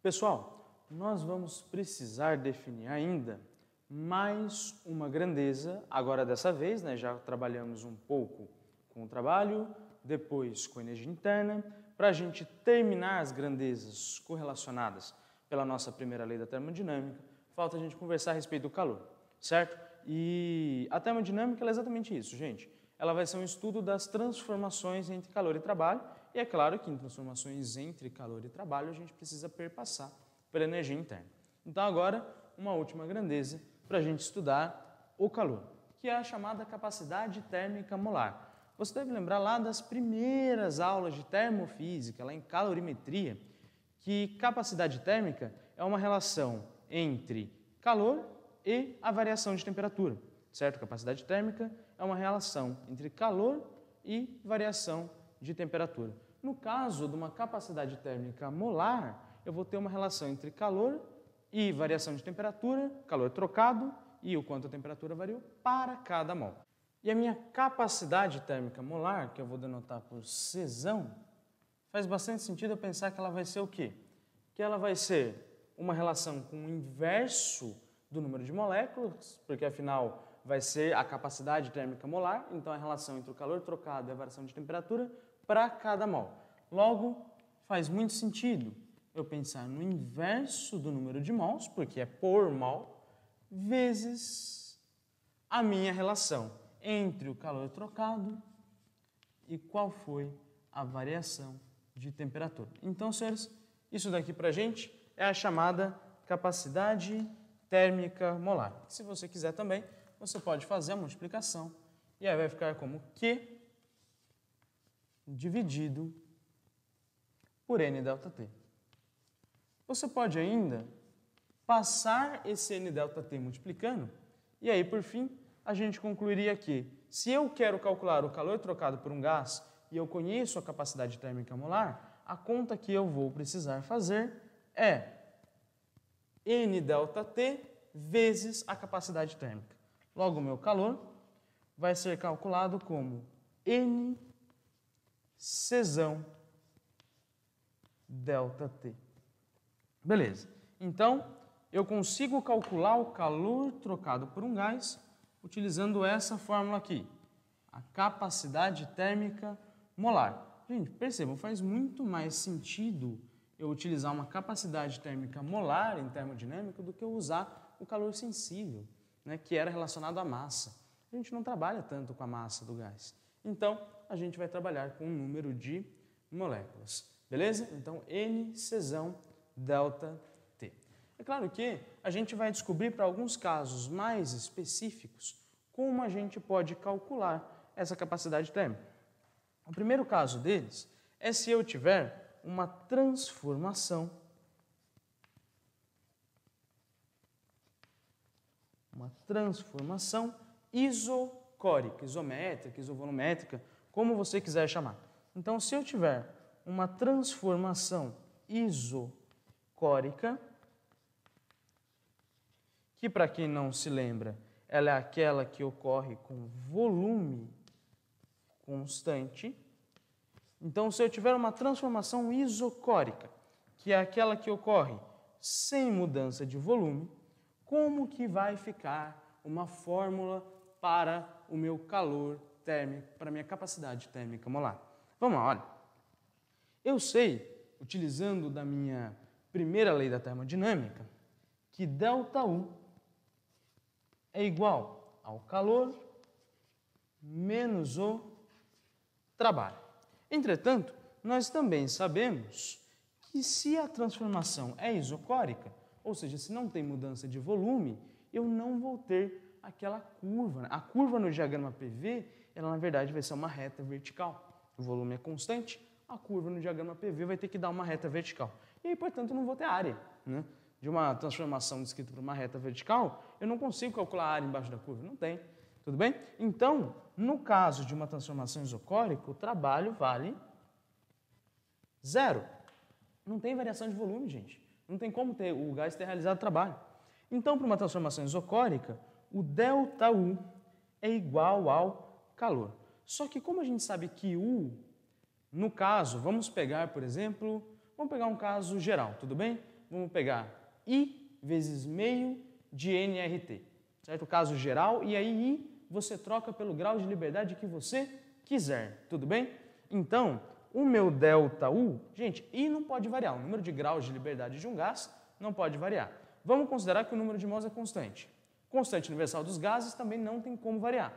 Pessoal, nós vamos precisar definir ainda mais uma grandeza, agora dessa vez, já trabalhamos um pouco com o trabalho, depois com energia interna, para a gente terminar as grandezas correlacionadas pela nossa primeira lei da termodinâmica, falta a gente conversar a respeito do calor, certo? E a termodinâmica é exatamente isso, gente. Ela vai ser um estudo das transformações entre calor e trabalho, e é claro que em transformações entre calor e trabalho a gente precisa perpassar pela energia interna. Então agora, uma última grandeza para a gente estudar o calor, que é a chamada capacidade térmica molar. Você deve lembrar lá das primeiras aulas de termofísica, lá em calorimetria, que capacidade térmica é uma relação entre calor e a variação de temperatura, certo? Capacidade térmica é uma relação entre calor e variação de temperatura. No caso de uma capacidade térmica molar, eu vou ter uma relação entre calor e variação de temperatura, calor trocado e o quanto a temperatura variou para cada mol. E a minha capacidade térmica molar, que eu vou denotar por Czão, faz bastante sentido eu pensar que ela vai ser o quê? Que ela vai ser uma relação com o inverso do número de moléculas, porque afinal vai ser a capacidade térmica molar, então a relação entre o calor trocado e a variação de temperatura para cada mol. Logo, faz muito sentido eu pensar no inverso do número de mols, porque é por mol, vezes a minha relação entre o calor trocado e qual foi a variação de temperatura. Então, senhores, isso daqui para a gente é a chamada capacidade térmica molar. Se você quiser também, você pode fazer a multiplicação e aí vai ficar como Q dividido por N ΔT. Você pode ainda passar esse N ΔT multiplicando e aí, por fim, a gente concluiria que se eu quero calcular o calor trocado por um gás e eu conheço a capacidade térmica molar, a conta que eu vou precisar fazer é N ΔT vezes a capacidade térmica. Logo, o meu calor vai ser calculado como N Czão ΔT. Beleza. Então, eu consigo calcular o calor trocado por um gás utilizando essa fórmula aqui, a capacidade térmica molar. Gente, percebam, faz muito mais sentido eu utilizar uma capacidade térmica molar em termodinâmica do que eu usar o calor sensível, que era relacionado à massa. A gente não trabalha tanto com a massa do gás. Então, a gente vai trabalhar com o número de moléculas. Beleza? Então, N Czão ΔT. É claro que a gente vai descobrir para alguns casos mais específicos como a gente pode calcular essa capacidade térmica. O primeiro caso deles é se eu tiver uma transformação isocórica, isométrica, isovolumétrica, como você quiser chamar. Então, se eu tiver uma transformação isocórica, que para quem não se lembra, ela é aquela que ocorre com volume constante. Então, se eu tiver uma transformação isocórica, que é aquela que ocorre sem mudança de volume, como que vai ficar uma fórmula para o meu calor térmico, para a minha capacidade térmica molar? Vamos lá, olha. Eu sei, utilizando da minha primeira lei da termodinâmica, que ΔU é igual ao calor menos o trabalho. Entretanto, nós também sabemos que se a transformação é isocórica, ou seja, se não tem mudança de volume, eu não vou ter aquela curva. A curva no diagrama PV, ela na verdade vai ser uma reta vertical. O volume é constante, a curva no diagrama PV vai ter que dar uma reta vertical. E aí, portanto, eu não vou ter área. De uma transformação descrita por uma reta vertical, eu não consigo calcular a área embaixo da curva. Não tem. Tudo bem? Então, no caso de uma transformação isocórica, o trabalho vale 0. Não tem variação de volume, gente. Não tem como o gás ter realizado o trabalho. Então, para uma transformação isocórica, o ΔU é igual ao calor. Só que como a gente sabe que U, no caso, vamos pegar, por exemplo, vamos pegar um caso geral, tudo bem? vamos pegar I vezes meio de nRT, certo? O caso geral, e aí I você troca pelo grau de liberdade que você quiser, tudo bem? Então, o meu ΔU, gente, I não pode variar, o número de graus de liberdade de um gás não pode variar. Vamos considerar que o número de mols é constante. Constante universal dos gases também não tem como variar.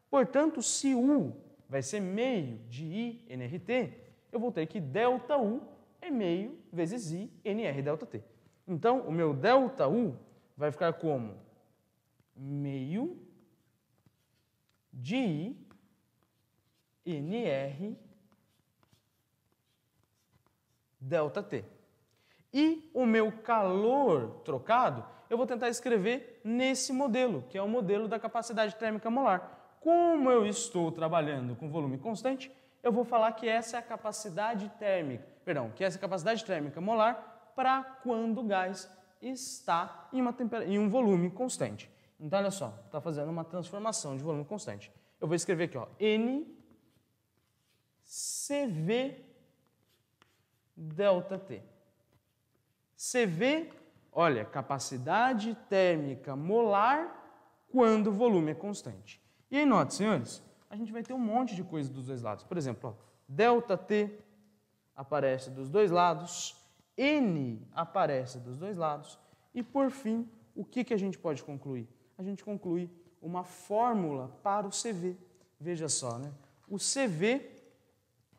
Portanto, se U vai ser meio de I nRT, eu vou ter que ΔU é meio vezes I nR ΔT. Então, o meu ΔU vai ficar como meio de I nR ΔT. E o meu calor trocado, eu vou tentar escrever nesse modelo, que é o modelo da capacidade térmica molar. Como eu estou trabalhando com volume constante, eu vou falar que essa é a capacidade térmica, molar para quando o gás está em um volume constante. Então, olha só, está fazendo uma transformação de volume constante. Eu vou escrever aqui, ó, NCV ΔT. CV, olha, capacidade térmica molar quando o volume é constante. E aí, note, senhores, a gente vai ter um monte de coisa dos dois lados. Por exemplo, ó, ΔT aparece dos dois lados, N aparece dos dois lados, e por fim, o que a gente pode concluir? A gente conclui uma fórmula para o CV. Veja só, né? O CV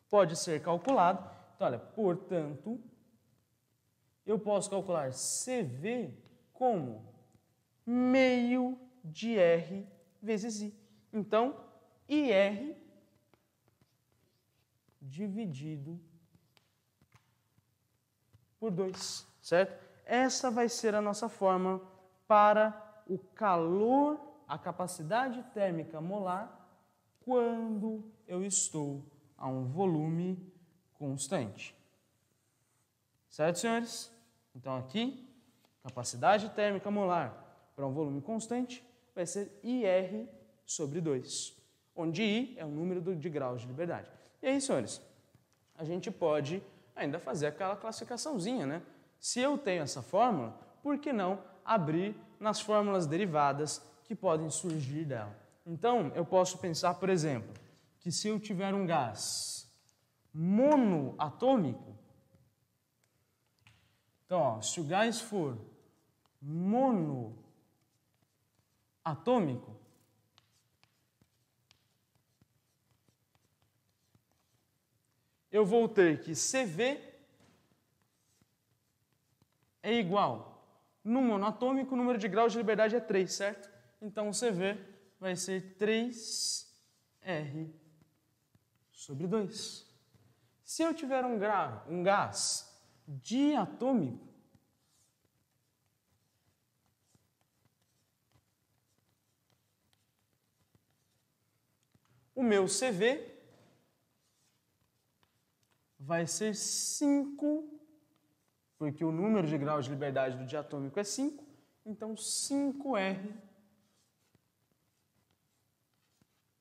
pode ser calculado. Então, olha, portanto, eu posso calcular CV como meio de R vezes I. Então, IR dividido por 2, certo? Essa vai ser a nossa fórmula para o calor, a capacidade térmica molar, quando eu estou a um volume constante. Certo, senhores? Então, aqui, capacidade térmica molar para um volume constante vai ser IR sobre 2, onde I é o número de graus de liberdade. E aí, senhores, a gente pode ainda fazer aquela classificaçãozinha, né? Se eu tenho essa fórmula, por que não abrir nas fórmulas derivadas que podem surgir dela? Então, eu posso pensar, por exemplo, que se eu tiver um gás monoatômico, então, ó, se o gás for monoatômico, eu vou ter que CV é igual. No monoatômico, o número de graus de liberdade é 3, certo? Então, o CV vai ser 3R sobre 2. Se eu tiver um gás diatômico, o meu CV vai ser 5, porque o número de graus de liberdade do diatômico é 5, então 5R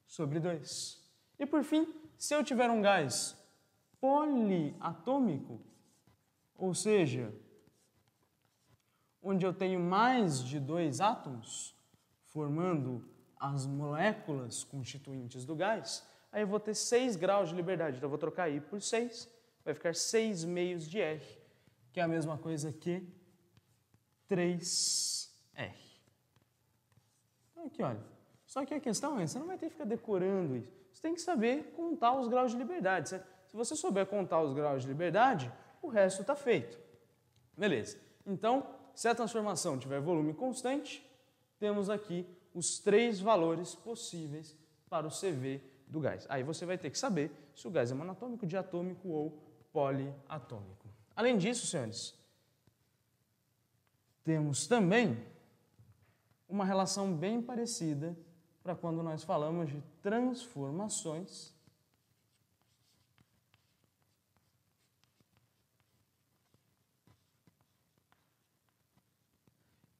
sobre 2. E por fim, se eu tiver um gás poliatômico, ou seja, onde eu tenho mais de 2 átomos formando as moléculas constituintes do gás, aí eu vou ter 6 graus de liberdade. Então eu vou trocar I por 6, vai ficar 6 meios de R, que é a mesma coisa que 3R. Então aqui, olha. Só que a questão é, você não vai ter que ficar decorando isso. Você tem que saber contar os graus de liberdade, certo? Se você souber contar os graus de liberdade, o resto está feito. Beleza. Então, se a transformação tiver volume constante, temos aqui os 3 valores possíveis para o CV do gás. Aí você vai ter que saber se o gás é monatômico, diatômico ou poliatômico. Além disso, senhores, temos também uma relação bem parecida para quando nós falamos de transformações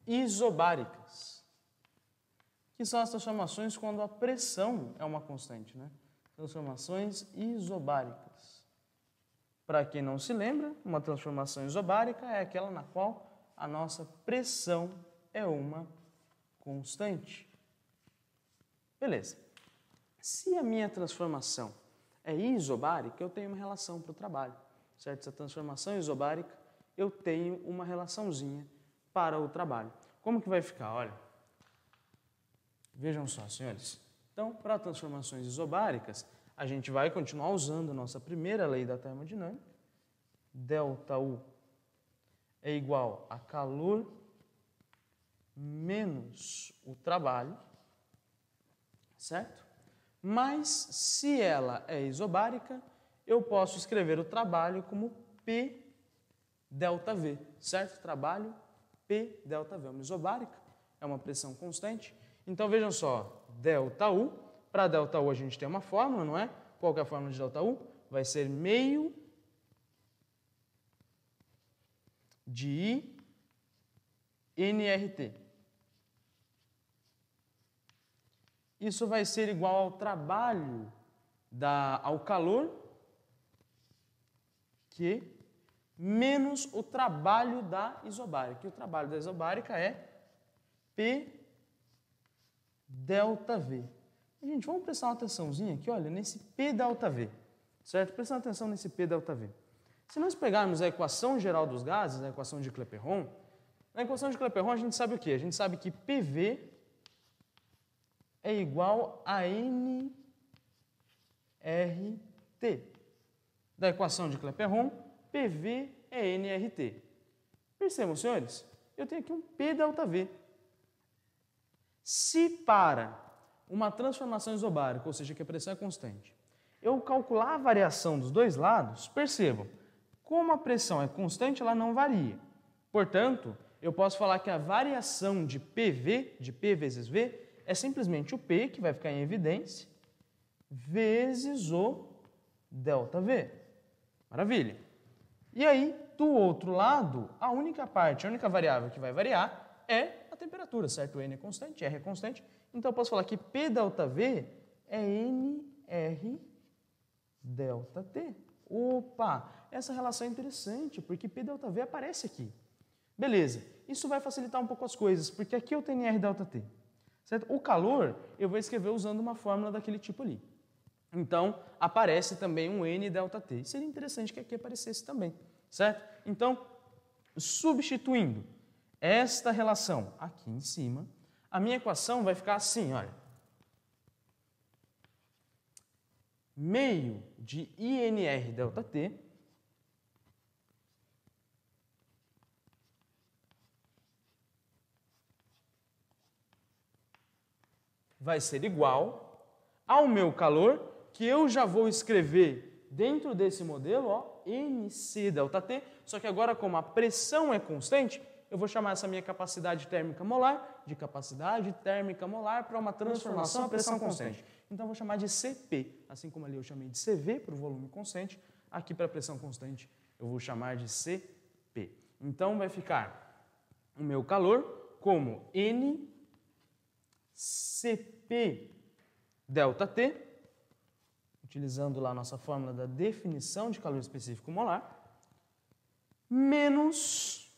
isobáricas, que são as transformações quando a pressão é uma constante, né? Transformações isobáricas. Para quem não se lembra, uma transformação isobárica é aquela na qual a nossa pressão é uma constante. Beleza. Se a minha transformação é isobárica, eu tenho uma relação para o trabalho, certo? Se a transformação é isobárica, eu tenho uma relaçãozinha para o trabalho. Como que vai ficar? Olha, vejam só, senhores. Então, para transformações isobáricas, a gente vai continuar usando a nossa primeira lei da termodinâmica. ΔU é igual a calor menos o trabalho, certo? Mas, se ela é isobárica, eu posso escrever o trabalho como P ΔV, certo? Trabalho P ΔV. Uma isobárica é uma pressão constante. Então, vejam só, ΔU, para ΔU a gente tem uma fórmula, não é? Qual que é a fórmula de ΔU? Vai ser meio de nRT. Isso vai ser igual ao trabalho, ao calor, que menos o trabalho da isobárica. E o trabalho da isobárica é P ΔV. Gente, vamos prestar uma atençãozinha aqui, olha, nesse P ΔV, certo? Prestando atenção nesse P ΔV. Se nós pegarmos a equação geral dos gases, a equação de Clapeyron, na equação de Clapeyron a gente sabe o quê? A gente sabe que PV é igual a nRT. Da equação de Clapeyron, PV é nRT. Percebam, senhores? Eu tenho aqui um P ΔV. Se para uma transformação isobárica, ou seja, que a pressão é constante, eu calcular a variação dos dois lados, percebam, como a pressão é constante, ela não varia. Portanto, eu posso falar que a variação de PV, de P vezes V, é simplesmente o P, que vai ficar em evidência, vezes o ΔV. Maravilha. E aí, do outro lado, a única variável que vai variar é a temperatura, certo? O N é constante, R é constante. Então, eu posso falar que P ΔV é NR ΔT. Opa! Essa relação é interessante, porque P ΔV aparece aqui. Beleza. Isso vai facilitar um pouco as coisas, porque aqui eu tenho NR ΔT. Certo? O calor, eu vou escrever usando uma fórmula daquele tipo ali. Então, aparece também um N ΔT. Seria interessante que aqui aparecesse também, certo? Então, substituindo esta relação aqui em cima, a minha equação vai ficar assim, olha. Meio de INR ΔT vai ser igual ao meu calor, que eu já vou escrever dentro desse modelo, ó, NC ΔT, só que agora como a pressão é constante, eu vou chamar essa minha capacidade térmica molar de capacidade térmica molar para uma transformação a pressão constante. Então, eu vou chamar de CP, assim como ali eu chamei de CV para o volume constante, aqui para a pressão constante eu vou chamar de CP. Então, vai ficar o meu calor como N CP ΔT, utilizando lá a nossa fórmula da definição de calor específico molar, menos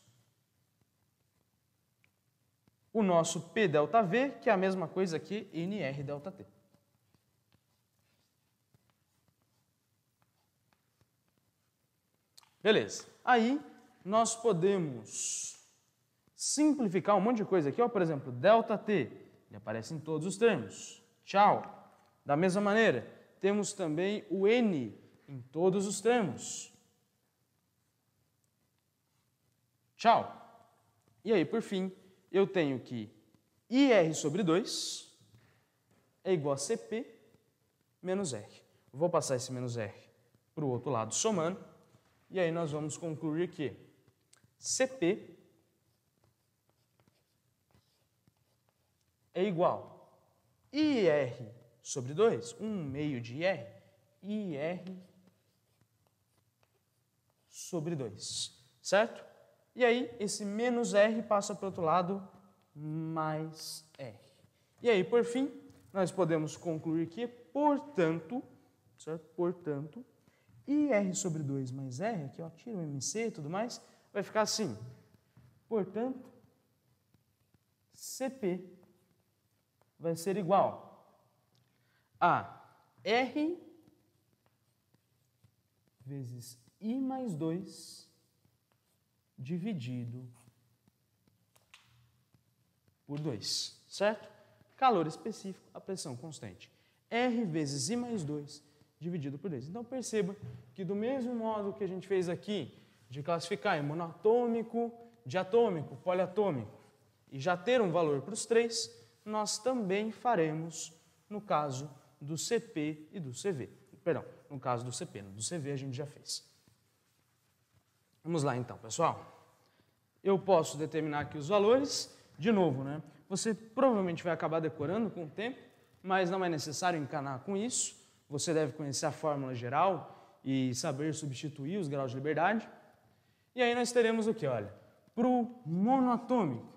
o nosso P ΔV, que é a mesma coisa aqui, NR ΔT. Beleza. Aí, nós podemos simplificar um monte de coisa aqui, ó, por exemplo, ΔT, ele aparece em todos os termos. Tchau. Da mesma maneira, temos também o N em todos os termos. Tchau. E aí, por fim, eu tenho que IR sobre 2 é igual a CP menos R. Vou passar esse menos R para o outro lado somando, e aí nós vamos concluir que CP é igual a IR sobre 2, 1 meio de IR sobre 2, certo? E aí, esse menos R passa para o outro lado, mais R. E aí, por fim, nós podemos concluir que, portanto, certo? Portanto, IR sobre 2 mais R, aqui ó, tira o MC e tudo mais, vai ficar assim. Portanto, CP vai ser igual a R vezes I mais 2 dividido por 2, certo? Calor específico, a pressão constante. R vezes I mais 2 dividido por 2. Então, perceba que do mesmo modo que a gente fez aqui, de classificar em monatômico, diatômico, poliatômico, e já ter um valor para os três, nós também faremos no caso do CP e do CV. Perdão, no caso do CP, no do CV a gente já fez. Vamos lá então, pessoal. Eu posso determinar aqui os valores, de novo, né? Você provavelmente vai acabar decorando com o tempo, mas não é necessário encanar com isso. Você deve conhecer a fórmula geral e saber substituir os graus de liberdade. E aí nós teremos o que? Olha, para o monoatômico,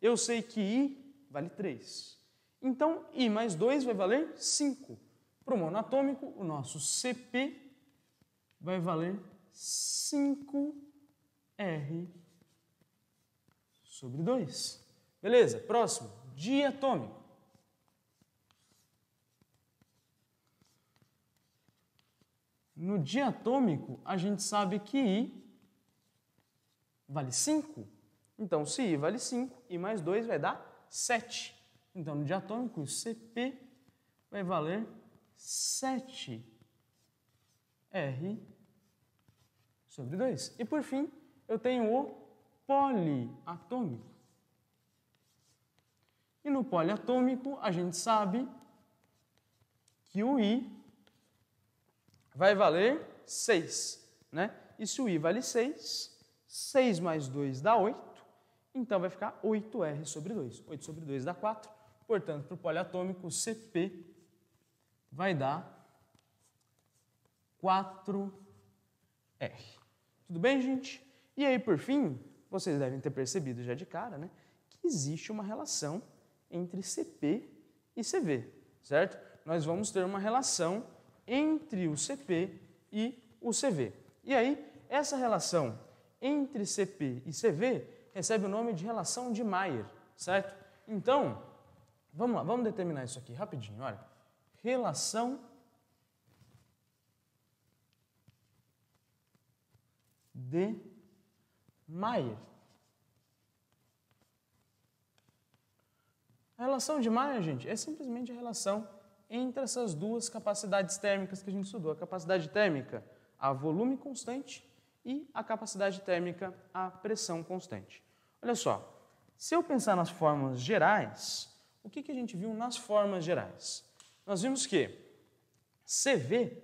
eu sei que I vale 3. Então, I mais 2 vai valer 5. Para o monoatômico, o nosso CP vai valer 5R sobre 2. Beleza? Próximo, diatômico. No diatômico, a gente sabe que I vale 5. Então, se I vale 5, I mais 2 vai dar 7. Então, no diatômico, o CP vai valer 7R sobre 2. E, por fim, eu tenho o poliatômico. E no poliatômico, a gente sabe que o I vai valer 6, né? E se o I vale 6, 6 mais 2 dá 8. Então, vai ficar 8R sobre 2. 8 sobre 2 dá 4. Portanto, para o poliatômico, o CP vai dar 4R. Tudo bem, gente? E aí, por fim, vocês devem ter percebido já de cara, né, que existe uma relação entre CP e CV, certo? Nós vamos ter uma relação entre o CP e o CV. E aí, essa relação entre CP e CV recebe o nome de relação de Mayer, certo? Então, vamos lá, vamos determinar isso aqui rapidinho, olha. Relação de Mayer. A relação de Mayer, gente, é simplesmente a relação entre essas duas capacidades térmicas que a gente estudou. A capacidade térmica a volume constante e a capacidade térmica a pressão constante. Olha só, se eu pensar nas fórmulas gerais, o que a gente viu nas fórmulas gerais? Nós vimos que CV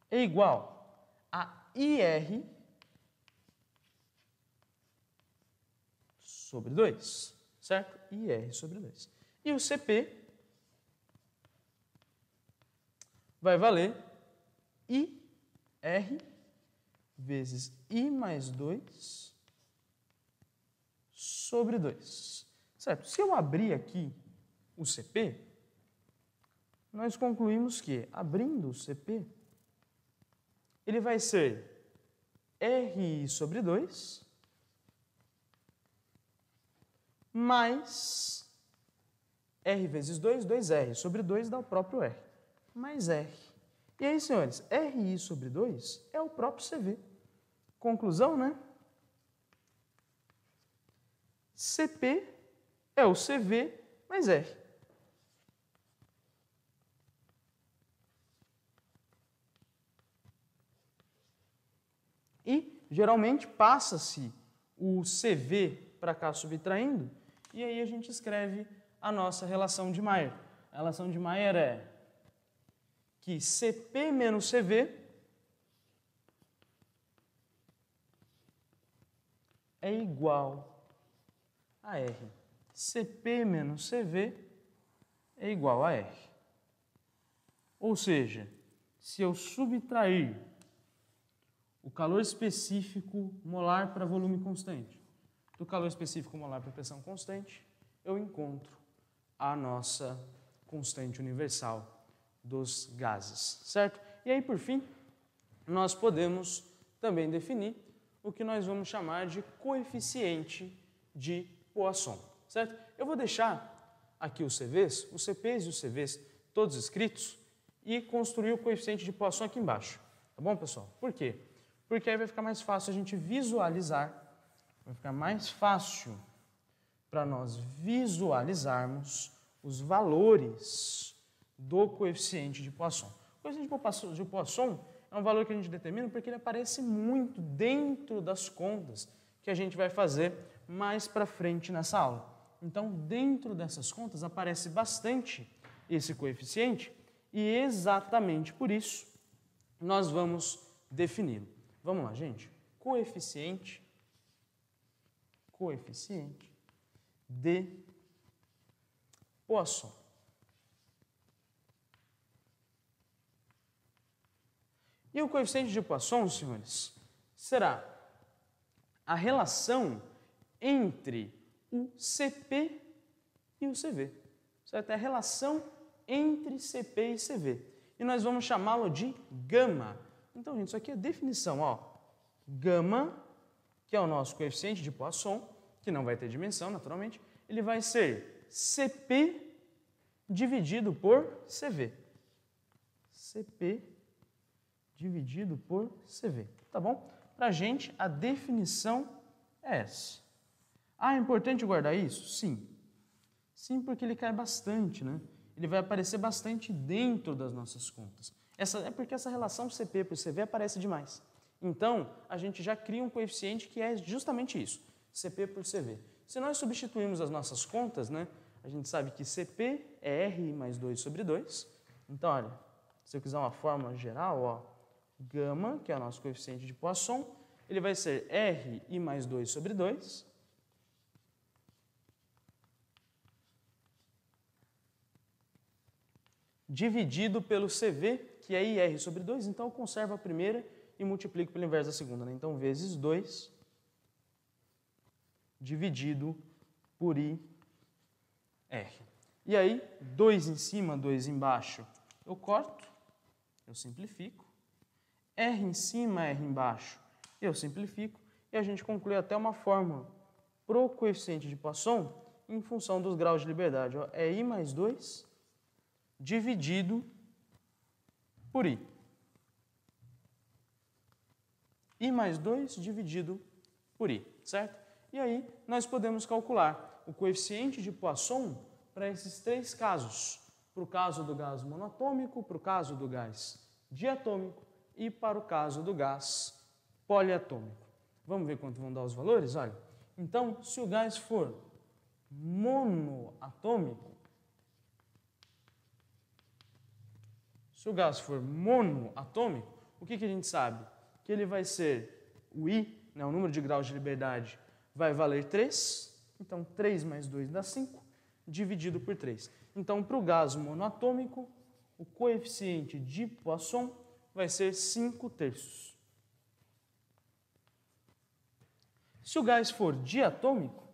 é igual a IR sobre 2, certo? IR sobre 2. E o CP vai valer IR vezes I mais 2 sobre 2. Certo? Se eu abrir aqui o CP, nós concluímos que, abrindo o CP, ele vai ser RI sobre 2 mais R vezes 2, 2R sobre 2 dá o próprio R, mais R. E aí, senhores, RI sobre 2 é o próprio CV. Conclusão, né? CP é o CV mais R. E, geralmente, passa-se o CV para cá subtraindo, e aí a gente escreve a nossa relação de Mayer. A relação de Mayer é que CP menos CV é igual a R. CP menos CV é igual a R. Ou seja, se eu subtrair o o calor específico molar para volume constante. Do calor específico molar para pressão constante, eu encontro a nossa constante universal dos gases, certo? E aí, por fim, nós podemos também definir o que nós vamos chamar de coeficiente de Poisson, certo? Eu vou deixar aqui os CPs e os CVs todos escritos e construir o coeficiente de Poisson aqui embaixo, tá bom, pessoal? Por quê? Porque aí vai ficar mais fácil a gente visualizar, vai ficar mais fácil para nós visualizarmos os valores do coeficiente de Poisson. O coeficiente de Poisson é um valor que a gente determina porque ele aparece muito dentro das contas que a gente vai fazer mais para frente nessa aula. Então, dentro dessas contas aparece bastante esse coeficiente e exatamente por isso nós vamos defini-lo. Vamos lá, gente. Coeficiente de Poisson. E o coeficiente de Poisson, senhores, será a relação entre o CP e o CV. Certo? É a relação entre CP e CV. E nós vamos chamá-lo de gama. Então, gente, isso aqui é a definição, ó. Gama, que é o nosso coeficiente de Poisson, que não vai ter dimensão, naturalmente, ele vai ser CP dividido por CV. CP dividido por CV, tá bom? Para a gente, a definição é essa. Ah, é importante guardar isso? Sim. Sim, porque ele cai bastante, né? Ele vai aparecer bastante dentro das nossas contas. É porque essa relação CP por CV aparece demais. Então, a gente já cria um coeficiente que é justamente isso, CP por CV. Se nós substituirmos as nossas contas, né, a gente sabe que CP é R mais 2 sobre 2. Então, olha, se eu quiser uma fórmula geral, ó, gama, que é o nosso coeficiente de Poisson, ele vai ser R mais 2 sobre 2. Dividido pelo CV, que é IR sobre 2, então eu conservo a primeira e multiplico pelo inverso da segunda, né? Então, vezes 2 dividido por IR. E aí, 2 em cima, 2 embaixo, eu corto, eu simplifico. R em cima, R embaixo, eu simplifico. E a gente conclui até uma fórmula para o coeficiente de Poisson em função dos graus de liberdade. Ó, é I mais 2 dividido por I. I mais 2 dividido por I, certo? E aí, nós podemos calcular o coeficiente de Poisson para esses três casos. Para o caso do gás monatômico, para o caso do gás diatômico e para o caso do gás poliatômico. Vamos ver quanto vão dar os valores? Olha, então, se o gás for monoatômico, o que a gente sabe? Que ele vai ser o I, né, o número de graus de liberdade, vai valer 3. Então, 3 mais 2 dá 5, dividido por 3. Então, para o gás monoatômico, o coeficiente de Poisson vai ser 5/3. Se o gás for diatômico,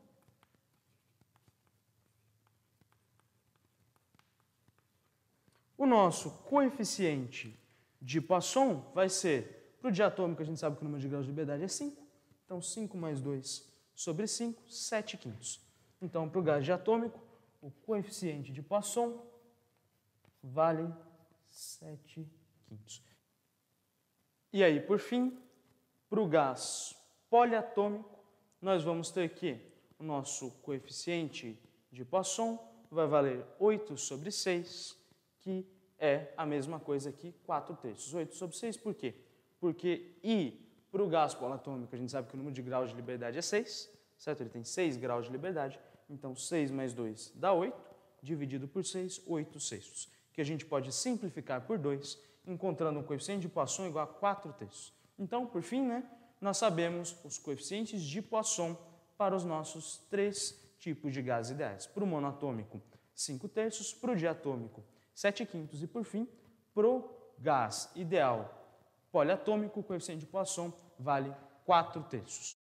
o nosso coeficiente de Poisson vai ser, para o diatômico a gente sabe que o número de graus de liberdade é 5, então 5 mais 2 sobre 5, 7/5. Então, para o gás diatômico, o coeficiente de Poisson vale 7/5. E aí, por fim, para o gás poliatômico, nós vamos ter que o nosso coeficiente de Poisson vai valer 8 sobre 6, que é a mesma coisa que 4/3. 8 sobre 6, por quê? Porque I, para o gás poliatômico, a gente sabe que o número de graus de liberdade é 6, certo? Ele tem 6 graus de liberdade, então 6 mais 2 dá 8, dividido por 6, 8/6, que a gente pode simplificar por 2, encontrando um coeficiente de Poisson igual a 4/3. Então, por fim, né, nós sabemos os coeficientes de Poisson para os nossos três tipos de gases ideais. Para o monoatômico, 5/3, para o diatômico, 7/5 e, por fim, para o gás ideal poliatômico, o coeficiente de Poisson vale 4 terços.